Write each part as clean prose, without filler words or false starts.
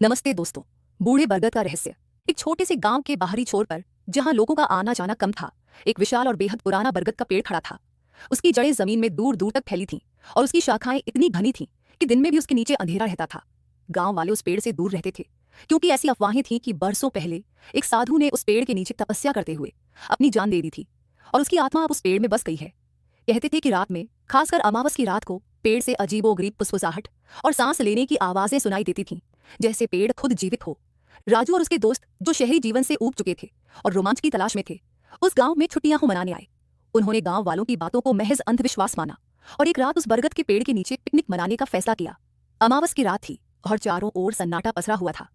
नमस्ते दोस्तों। बूढ़े बरगद का रहस्य। एक छोटे से गांव के बाहरी छोर पर, जहां लोगों का आना जाना कम था, एक विशाल और बेहद पुराना बरगद का पेड़ खड़ा था। उसकी जड़ें जमीन में दूर दूर तक फैली थीं और उसकी शाखाएं इतनी घनी थीं कि दिन में भी उसके नीचे अंधेरा रहता था। गांव वाले उस पेड़ से दूर रहते थे क्योंकि ऐसी अफवाहें थीं कि बरसों पहले एक साधु ने उस पेड़ के नीचे तपस्या करते हुए अपनी जान दे दी थी और उसकी आत्मा अब उस पेड़ में बस गई है। कहते थे कि रात में, खासकर अमावस की रात को, पेड़ से अजीबोगरीब फुसफुसाहट और सांस लेने की आवाजें सुनाई देती थीं, जैसे पेड़ खुद जीवित हो। राजू और उसके दोस्त, जो शहरी जीवन से ऊब चुके थे और रोमांच की तलाश में थे, उस गांव में छुट्टियां हो मनाने आए। उन्होंने गांव वालों की बातों को महज अंधविश्वास माना और एक रात उस बरगद के पेड़ के नीचे पिकनिक मनाने का फैसला किया। अमावस की रात थी और चारों ओर सन्नाटा पसरा हुआ था।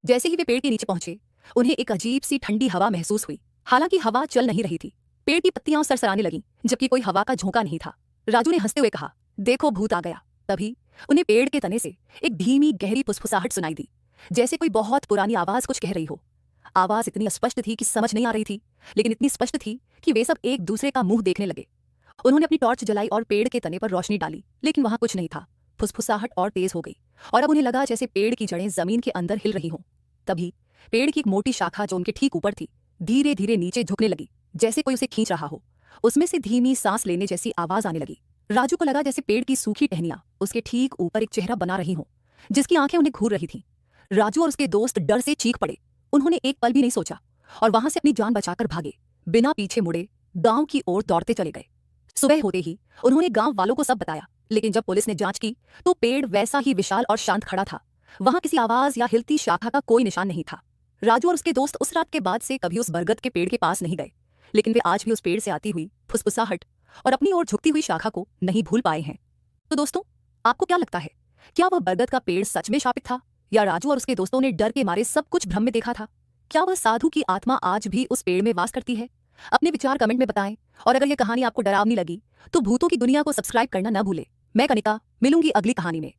जैसे ही वे पेड़ के नीचे पहुंचे, उन्हें एक अजीब सी ठंडी हवा महसूस हुई। हालांकि हवा चल नहीं रही थी, पेड़ की पत्तियां सरसराने लगीं, जबकि कोई हवा का झोंका नहीं था। राजू ने हंसते हुए कहा, देखो भूत आ गया। तभी उन्हें पेड़ के तने से एक धीमी गहरी फुसफुसाहट सुनाई दी, जैसे कोई बहुत पुरानी आवाज कुछ कह रही हो। आवाज इतनी स्पष्ट थी कि समझ नहीं आ रही थी, लेकिन इतनी स्पष्ट थी कि वे सब एक दूसरे का मुंह देखने लगे। उन्होंने अपनी टॉर्च जलाई और पेड़ के तने पर रोशनी डाली, लेकिन वहां कुछ नहीं था। फुसफुसाहट और तेज हो गई और अब उन्हें लगा जैसे पेड़ की जड़ें जमीन के अंदर हिल रही हों। तभी पेड़ की एक मोटी शाखा जो उनके ठीक ऊपर थी, धीरे धीरे नीचे झुकने लगी, जैसे कोई उसे खींच रहा हो। उसमें से धीमी सांस लेने जैसी आवाज आने लगी। राजू को लगा जैसे पेड़ की सूखी टहनियां उसके ठीक ऊपर एक चेहरा बना रही हों, जिसकी आंखें उन्हें घूर रही थीं। राजू और उसके दोस्त डर से चीख पड़े। उन्होंने एक पल भी नहीं सोचा और वहां से अपनी जान बचाकर भागे। बिना पीछे मुड़े गांव की ओर दौड़ते चले गए। सुबह होते ही उन्होंने गांव वालों को सब बताया, लेकिन जब पुलिस ने जांच की तो पेड़ वैसा ही विशाल और शांत खड़ा था। वहां किसी आवाज या हिलती शाखा का कोई निशान नहीं था। राजू और उसके दोस्त उस रात के बाद से कभी उस बरगद के पेड़ के पास नहीं गए, लेकिन वे आज भी उस पेड़ से आती हुई फुसफुसाहट और अपनी ओर झुकती हुई शाखा को नहीं भूल पाए हैं। तो दोस्तों, आपको क्या लगता है, क्या वह बरगद का पेड़ सच में शापित था, या राजू और उसके दोस्तों ने डर के मारे सब कुछ भ्रम में देखा था? क्या वह साधु की आत्मा आज भी उस पेड़ में वास करती है? अपने विचार कमेंट में बताएं। और अगर यह कहानी आपको डरावनी लगी तो भूतों की दुनिया को सब्सक्राइब करना न भूलें। मैं कनिका मिलूंगी अगली कहानी में।